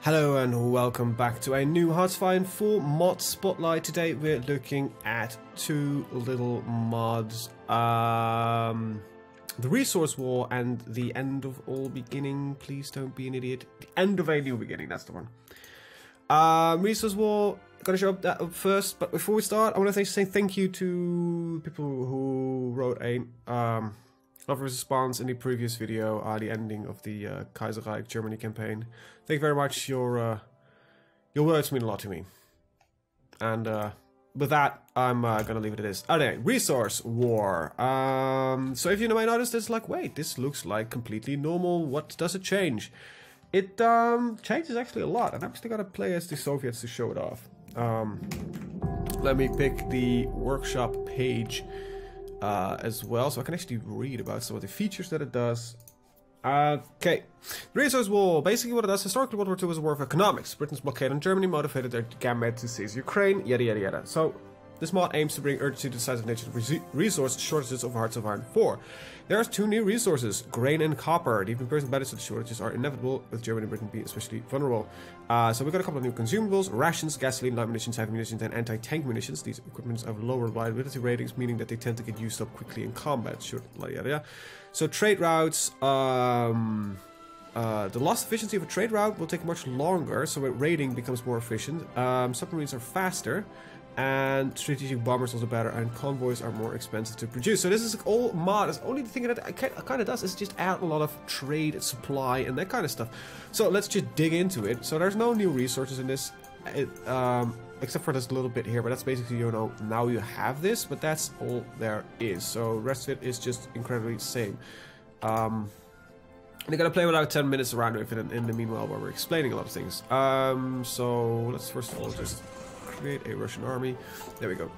Hello and welcome back to a new Hoi4 mod spotlight. Today we're looking at two little mods. The resource war and the end of all beginning. Please don't be an idiot. The end of a new beginning, that's the one. Resource war, gotta show up that up first, but before we start, I want to say thank you to people who wrote a love response in the previous video, the ending of the Kaiserreich Germany campaign. Thank you very much. Your words mean a lot to me. And with that, I'm gonna leave it at this. Okay, resource war. So if you might notice, this like, wait, this looks like completely normal. What does it change? It changes actually a lot, and I'm actually gonna play as the Soviets to show it off. Let me pick the workshop page as well, so I can actually read about some of the features that it does. Okay, the resource war. Basically what it does, historically World War II was a war of economics. Britain's blockade on Germany motivated their gambit to seize Ukraine, yada yada yada. So this mod aims to bring urgency to the decisive nature of resource shortages of Hearts of Iron 4. There are two new resources, grain and copper. The even present benefits of the shortages are inevitable, with Germany and Britain being especially vulnerable. So we got a couple of new consumables, rations, gasoline, light munitions, heavy munitions, and anti-tank munitions. These equipments have lower reliability ratings, meaning that they tend to get used up quickly in combat. Sure, yada yada. So trade routes, the lost efficiency of a trade route will take much longer, so raiding becomes more efficient. Submarines are faster, and strategic bombers also better, and convoys are more expensive to produce. So this is all mod. It's only the thing that it kind of does is just add a lot of trade, supply, and that kind of stuff. So let's just dig into it. So there's no new resources in this, except for this little bit here, but that's basically, you know, now you have this, but that's all there is. So the rest of it is just incredibly the same. They're gonna play about 10 minutes around with it in the meanwhile while we're explaining a lot of things. So let's first of all just create a Russian army. There we go.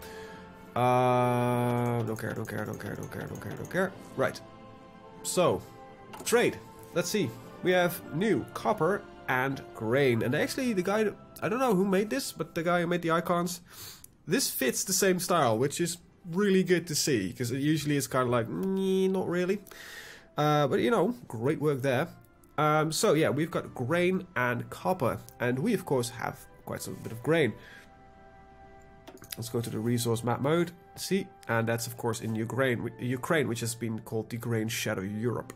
Don't care. Right. So, trade. Let's see. We have new copper and grain. And actually, the guy, I don't know who made this, but the guy who made the icons, this fits the same style, which is really good to see, because it usually is kind of like, not really. But you know, great work there. So yeah, we've got grain and copper, and we of course have quite a bit of grain. Let's go to the resource map mode, see, and that's of course in Ukraine, which has been called the Grain Shadow Europe.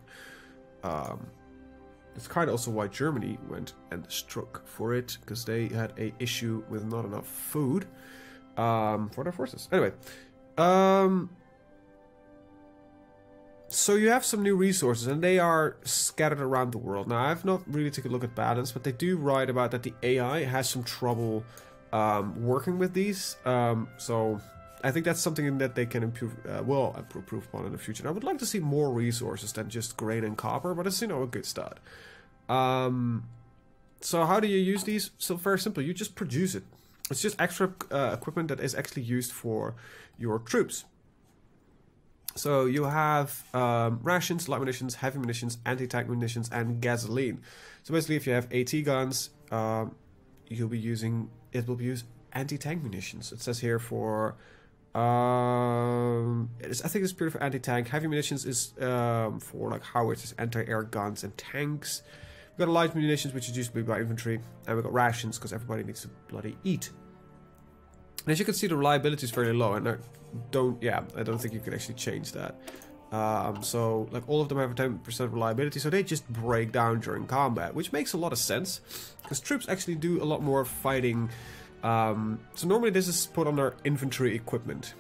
It's kind of also why Germany went and struck for it, because they had a issue with not enough food for their forces. Anyway, so you have some new resources, and they are scattered around the world. Now, I've not really taken a look at balance, but they do write about that the AI has some trouble working with these, so I think that's something that they can improve upon in the future. And I would like to see more resources than just grain and copper, but it's, you know, a good start. So how do you use these? So very simple, you just produce it. It's just extra equipment that is actually used for your troops. So you have rations, light munitions, heavy munitions, anti-tank munitions, and gasoline. So basically, if you have AT guns, you'll be using, it will use anti-tank munitions. It says here for I think it's pure for anti-tank. Heavy munitions is for like howitzers, anti-air guns, and tanks. We've got light munitions, which is usually by infantry, and we've got rations because everybody needs to bloody eat. And as you can see, the reliability is very low, and I don't think you can actually change that. So like all of them have a 10% reliability, so they just break down during combat, which makes a lot of sense, because troops actually do a lot more fighting. So normally this is put on their infantry equipment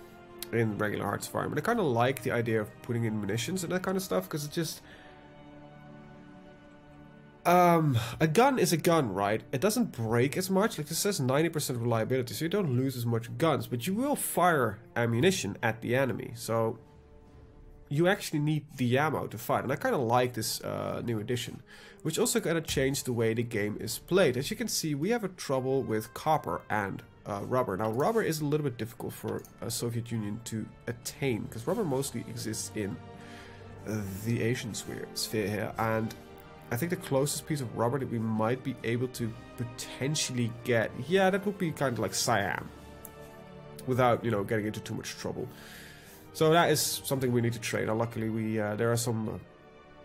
in regular Hearts of Iron, but I kind of like the idea of putting in munitions and that kind of stuff, because it just... a gun is a gun, right? It doesn't break as much. Like, this says 90% reliability, so you don't lose as much guns, but you will fire ammunition at the enemy, so you actually need the ammo to fight. And I kind of like this new addition, which also kind of changed the way the game is played. As you can see, we have a trouble with copper and rubber. Now, rubber is a little bit difficult for Soviet Union to attain, because rubber mostly exists in the Asian sphere here, and I think the closest piece of rubber that we might be able to potentially get, yeah, that would be kind of like Siam, without, you know, getting into too much trouble. So that is something we need to trade. Now, luckily, there are some.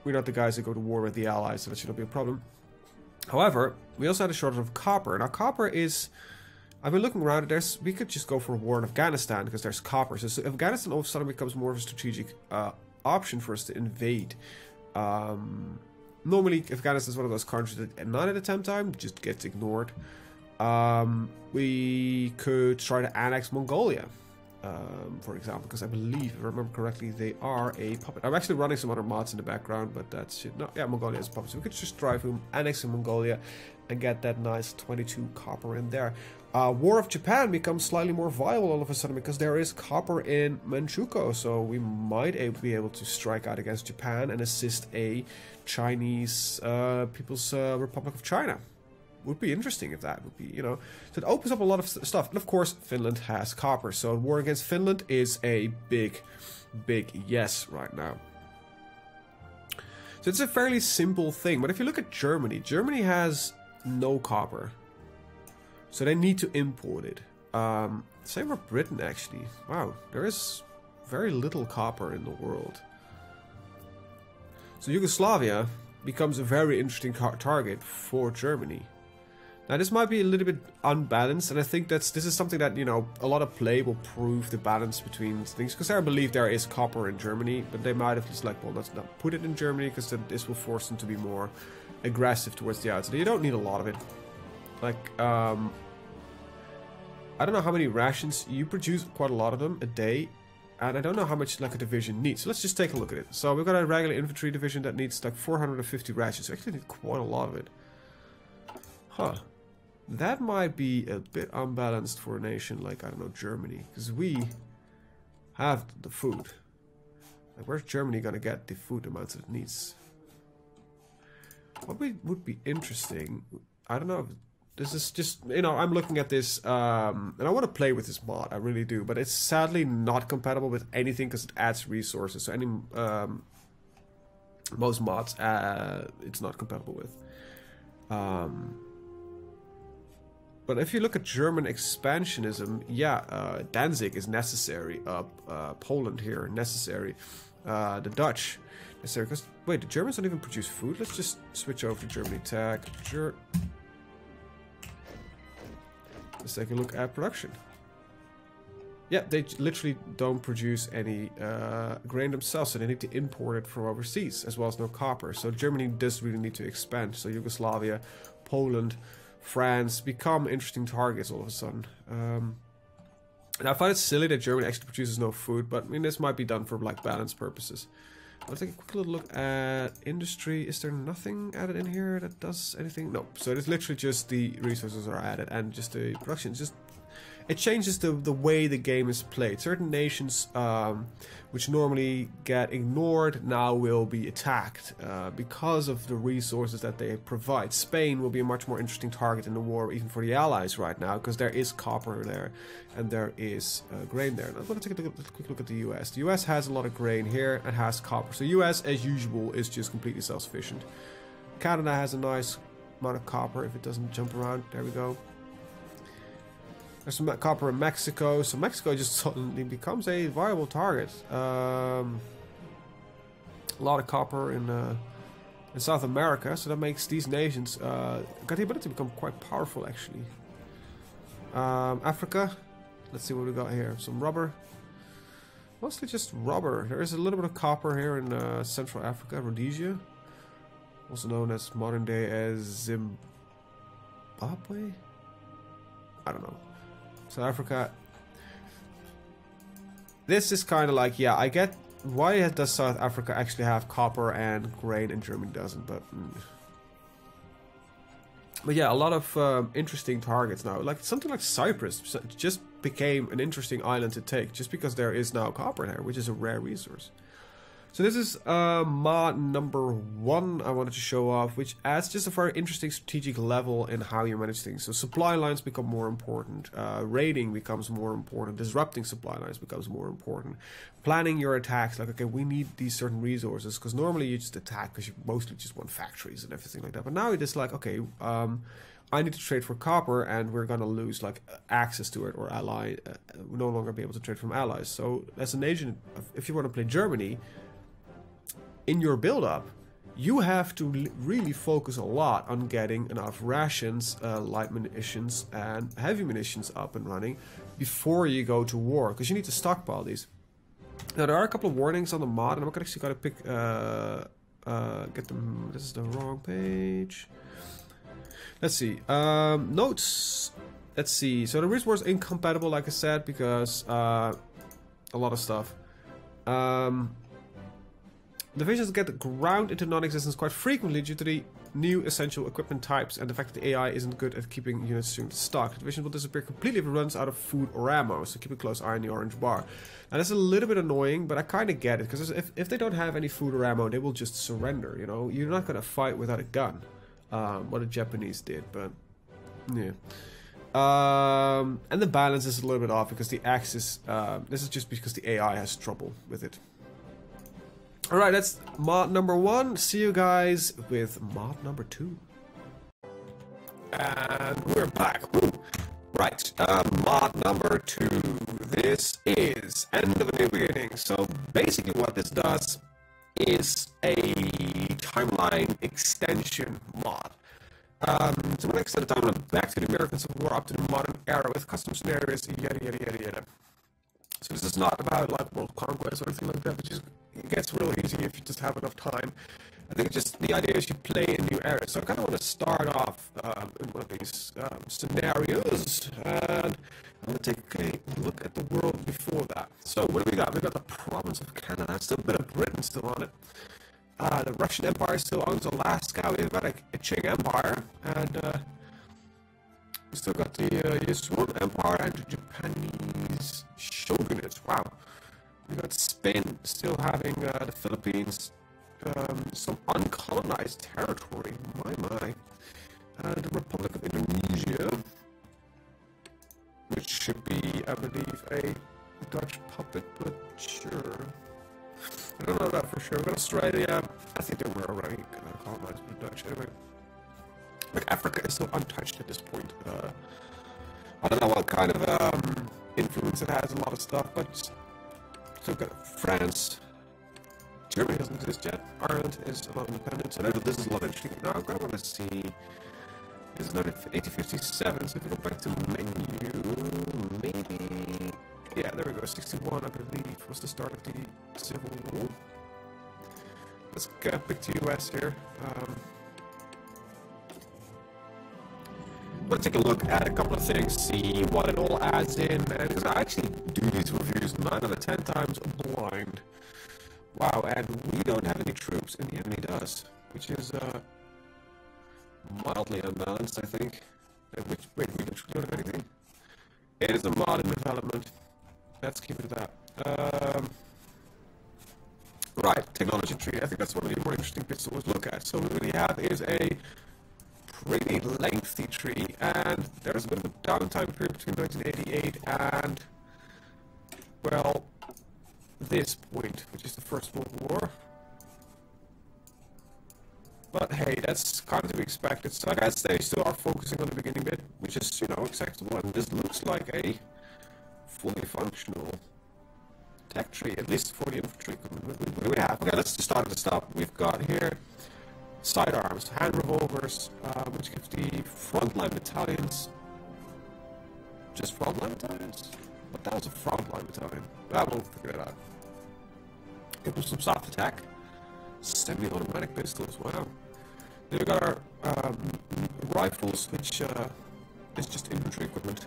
We're not the guys that go to war with the Allies, so that should not be a problem. However, we also had a shortage of copper. Now, copper is... I've been looking around. We could just go for a war in Afghanistan because there's copper. So Afghanistan all of a sudden becomes more of a strategic option for us to invade. Normally, Afghanistan is one of those countries that at 9 out of 10 times just gets ignored. We could try to annex Mongolia, for example, because I believe, if I remember correctly, they are a puppet. I'm actually running some other mods in the background, but that shit. No, yeah, Mongolia is a puppet. So we could just drive him, annex Mongolia, and get that nice 22 copper in there. War of Japan becomes slightly more viable all of a sudden because there is copper in Manchukuo, so we might be able to strike out against Japan and assist a Chinese People's Republic of China. Would be interesting if that would be, you know. So it opens up a lot of stuff. And of course, Finland has copper, so war against Finland is a big, big yes right now. So it's a fairly simple thing, but if you look at Germany, Germany has no copper. So they need to import it. Same for Britain, actually. Wow, there is very little copper in the world. So Yugoslavia becomes a very interesting target for Germany. Now this might be a little bit unbalanced, and I think this is something that, you know, a lot of play will prove the balance between things. Because I believe there is copper in Germany, but they might have just like, well, let's not put it in Germany because this will force them to be more aggressive towards the outside. You don't need a lot of it. Like, I don't know how many rations. You produce quite a lot of them a day, and I don't know how much like a division needs. So let's just take a look at it. So we've got a regular infantry division that needs like 450 rations. So actually need quite a lot of it. Huh. That might be a bit unbalanced for a nation like, I don't know, Germany. Because we have the food. Like, where's Germany gonna get the food amounts that it needs? What would be interesting... I don't know. This is just, you know, I'm looking at this, and I want to play with this mod, I really do, but it's sadly not compatible with anything because it adds resources. So most mods, it's not compatible with. But if you look at German expansionism, yeah, Danzig is necessary. Poland here, necessary. The Dutch, necessary. Because, wait, the Germans don't even produce food? Let's just switch over to Germany. Tag. Let's take a look at production. Yeah, they literally don't produce any grain themselves, so they need to import it from overseas, as well as no copper. So Germany does really need to expand. So Yugoslavia, Poland, France become interesting targets all of a sudden. And I find it silly that Germany actually produces no food, but I mean, this might be done for like balance purposes. I'll take a quick little look at industry. Is there nothing added in here that does anything? No. So it's literally just the resources are added and just the production. Just it changes the way the game is played. Certain nations which normally get ignored now will be attacked because of the resources that they provide. Spain will be a much more interesting target in the war, even for the Allies right now, because there is copper there and there is grain there. Now, let's take a quick look at the US. The US has a lot of grain here and has copper. So US, as usual, is just completely self-sufficient. Canada has a nice amount of copper if it doesn't jump around. There we go. There's some copper in Mexico, so Mexico just suddenly becomes a viable target. A lot of copper in South America, so that makes these nations got the ability to become quite powerful, actually. Africa, let's see what we got here. Some rubber, mostly just rubber. There is a little bit of copper here in Central Africa, Rhodesia, also known as modern day as Zimbabwe. I don't know. South Africa. This is kind of like, yeah, I get why does South Africa actually have copper and grain and Germany doesn't, but yeah, a lot of interesting targets now. Like something like Cyprus just became an interesting island to take just because there is now copper there, which is a rare resource. So this is mod number 1 I wanted to show off, which adds just a very interesting strategic level in how you manage things. So supply lines become more important, raiding becomes more important, disrupting supply lines becomes more important, planning your attacks, like, okay, we need these certain resources, because normally you just attack because you mostly just want factories and everything like that. But now it is like, okay, I need to trade for copper, and we're gonna lose like access to it, or ally, we'll no longer be able to trade from allies. So as a nation, if you want to play Germany, in your build-up, you have to really focus a lot on getting enough rations, light munitions, and heavy munitions up and running before you go to war, because you need to stockpile these. Now there are a couple of warnings on the mod, and I'm actually gonna pick, get them. This is the wrong page. Let's see. Notes. Let's see. So the resource is incompatible, like I said, because a lot of stuff. Divisions get ground into non-existence quite frequently due to the new essential equipment types and the fact that the AI isn't good at keeping units in stock. The division will disappear completely if it runs out of food or ammo, so keep a close eye on the orange bar. And that's a little bit annoying, but I kind of get it, because if they don't have any food or ammo, they will just surrender, you know? You're not going to fight without a gun, what the Japanese did, but yeah. And the balance is a little bit off because the axis, this is just because the AI has trouble with it. Alright, that's mod number 1. See you guys with mod number 2. And we're back. Woo. Right, mod number 2. This is End of a New Beginning. So basically what this does is a timeline extension mod. So when I extend the timeline back to the American Civil War up to the modern era with custom scenarios, yada yada yada yada. So this is not about like world conquest or anything like that, which is, it gets real easy if you just have enough time. I think just the idea is you play in new areas. So I kind of want to start off in one of these scenarios, and I'm going to take a look at the world before that. So what do we got? We got the province of Canada, still a bit of Britain still on it. The Russian Empire still owns Alaska. We've got a Qing Empire, and we still got the Yasuo Empire and the Japanese shogunate. Wow. We got Spain still having the Philippines, some uncolonized territory. My. The Republic of Indonesia, which should be, I believe, a Dutch puppet, but sure. I don't know that for sure. We got Australia. I think they were already colonized by Dutch. Anyway. Like Africa is still untouched at this point. I don't know what kind of influence it has, a lot of stuff, but still got France. Germany doesn't exist yet. Ireland is a lot independent, so this is a lot interesting. Now I'm going to see. This is 1857, so if we go back to menu, maybe. Yeah, there we go. 61, I believe, was the start of the Civil War. Let's get back to US here. Let's take a look at a couple of things, see what it all adds in, man, because I actually do these reviews 9 out of 10 times blind. Wow, and we don't have any troops, and the enemy does, which is mildly unbalanced, I think. Wait, we don't have anything? It is a mod in development. Let's keep it at that. Right, technology tree. I think that's one of the more interesting bits to always look at. So what we have is a pretty lengthy tree, and there's a bit of a downtime period between 1988 and, well, this point, which is the First World War. But hey, that's kind of to be expected. So like I say, still are focusing on the beginning bit, which is, you know, acceptable, and this looks like a fully functional tech tree, at least for the infantry. What do we have? Okay, let's just start at the top. We've got here sidearms, hand revolvers, which gives the frontline battalions. Just frontline battalions? But that was a frontline battalion. I will figure it out. Give them some soft attack. Semi-automatic pistols, wow. Then we got our rifles, which is just infantry equipment.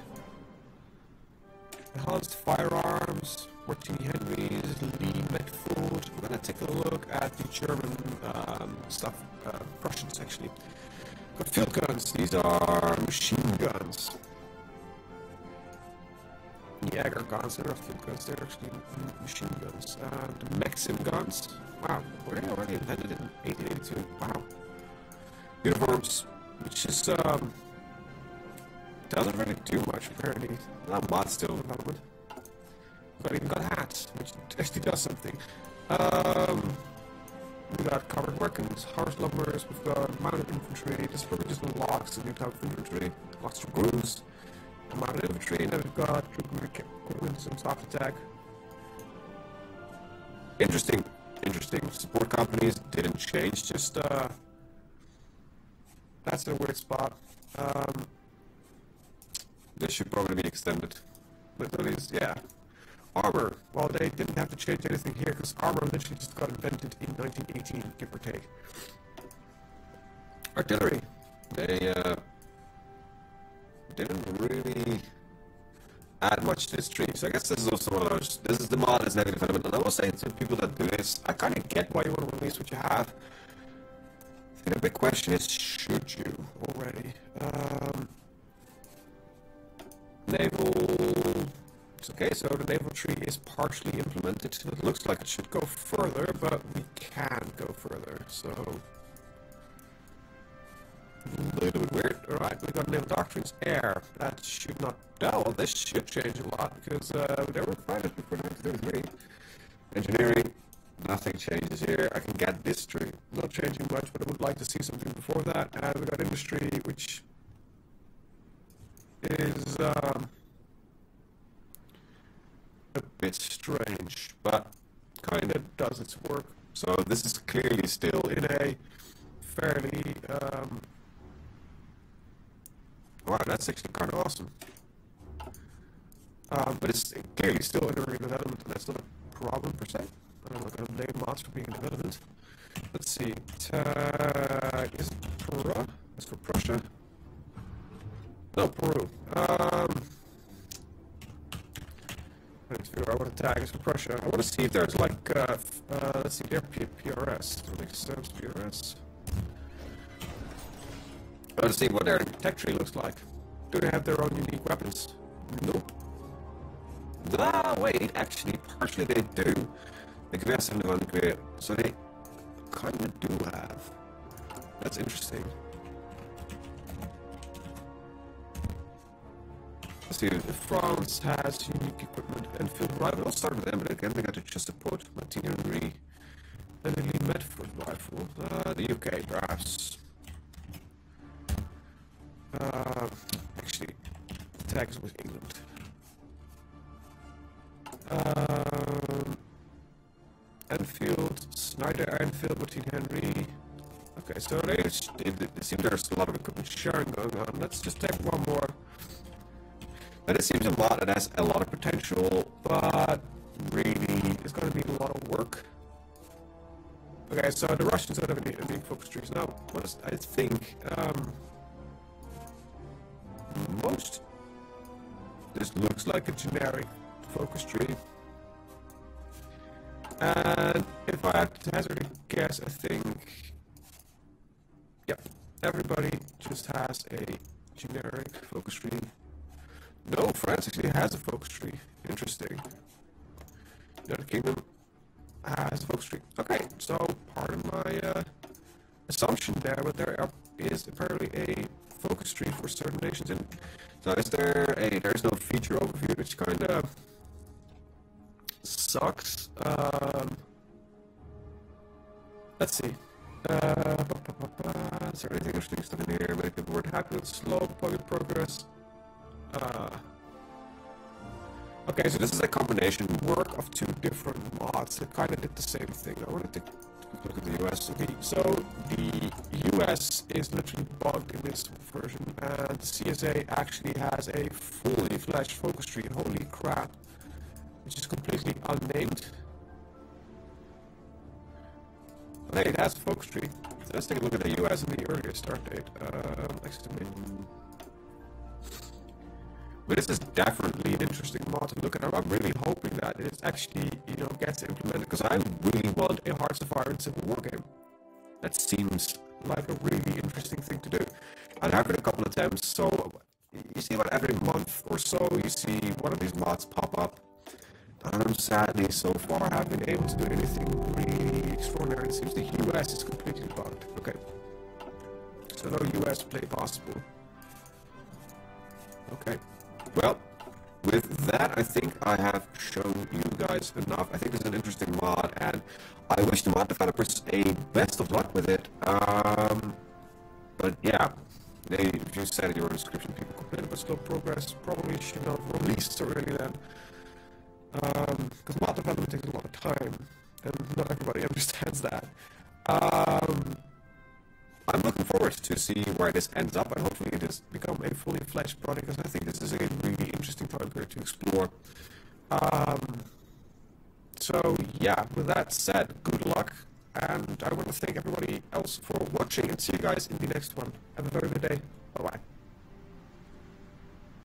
Enhanced firearms, 14 Henrys, lead Medford. We're gonna take a look at the German stuff, Prussians actually. Got field guns, these are machine guns. Jäger guns, they're not field guns, they're actually machine guns. The Maxim guns, wow, were they already invented in 1882? Wow. Uniforms, which is, doesn't really do much apparently. That mod's still in development. But even got hats, which actually does something. We got covered weapons, harsh lumbers, we've got mounted infantry. This is probably just locks, a new type of infantry. Locks for grooves, mounted infantry, and then we've got troop equipment, some soft attack. Interesting. interesting. Support companies didn't change, just that's a weird spot. This should probably be extended. But at least, yeah. Armor, well, they didn't have to change anything here because armor literally just got invented in 1918, give or take. Artillery, they didn't really add much to this tree. So I guess this is also one of those, this is the mod as negative element. And I will say to people that do this, I kind of get why you want to release what you have. I think the big question is, should you already? Naval, it's okay, so the naval tree is partially implemented. It looks like it should go further, but we can go further, so a little bit weird. Alright, we got naval doctrines, air. That should not, well, this should change a lot because they were piloted before 1933. Engineering, nothing changes here. I can get this tree, not changing much, but I would like to see something before that. And we got industry, which is a bit strange, but kind of does its work. So this is clearly still in a fairly wow, that's actually kind of awesome. But it's clearly still in early development, and that's not a problem per se. I don't know, I'm going to blame mods for being in development. Let's see. Is it Peru? That's for Prussia. No, Peru. Let's figure out what a tag is for Prussia. I want to see if there's like, let's see, their PRS. That makes sense, PRS. I want to see what their tech tree looks like. Do they have their own unique weapons? Nope. Ah, wait, actually, partially they do. They can have something on grid, so they kind of do have. That's interesting. Let's see, France has unique equipment and field rifle. I'll start with them, but again, they got to just support artillery and a Lee Medford rifle. The UK, perhaps. Actually, the tag is with England. Enfield, Snyder, Enfield, Martin Henry. Okay, so they seem there's a lot of equipment sharing going on. Let's just take one more. And it seems a lot, it has a lot of potential, but really it's going to need a lot of work. Okay, so the Russians don't have any focus trees. Now, what is, I think, most, this looks like a generic focus tree. And if I had to hazard a guess, I think, yeah, everybody just has a generic focus tree. No, France actually has a focus tree. Interesting. United Kingdom has a focus tree. Okay, so pardon my assumption there, but there is apparently a focus tree for certain nations. And so is there a, there's no feature overview, which kind of sucks. Let's see. Is there anything interesting stuff in here? Make the word happy with slow plugin progress. Okay, so this is a combination work of two different mods that kind of did the same thing. I want to take a look at the US. Okay, so the US is literally bugged in this version, and CSA actually has a fully fledged focus tree. Holy crap, which is completely unnamed. Hey, it has a focus tree. So let's take a look at the US and the earlier start date. But this is definitely an interesting mod to look at. I'm really hoping that it actually, you know, gets implemented, because I really want a Hearts of Fire and Civil War game. That seems like a really interesting thing to do. I've had a couple attempts, so you see about every month or so, you see one of these mods pop up. Sadly, so far, I haven't been able to do anything really extraordinary. It seems the US is completely bugged. Okay. So no US play possible. Okay. Well, with that, I think I have shown you guys enough. I think this is an interesting mod, and I wish the mod developers a best of luck with it. But yeah, if you said in your description, people complain about slow progress, probably should not release so early then. Because mod development takes a lot of time. and not everybody understands that. I'm looking forward to see where this ends up, and hopefully it has become a fully fledged product, because I think this is a really interesting time period to explore. So yeah, with that said, good luck, and I want to thank everybody else for watching, and see you guys in the next one. Have a very good day.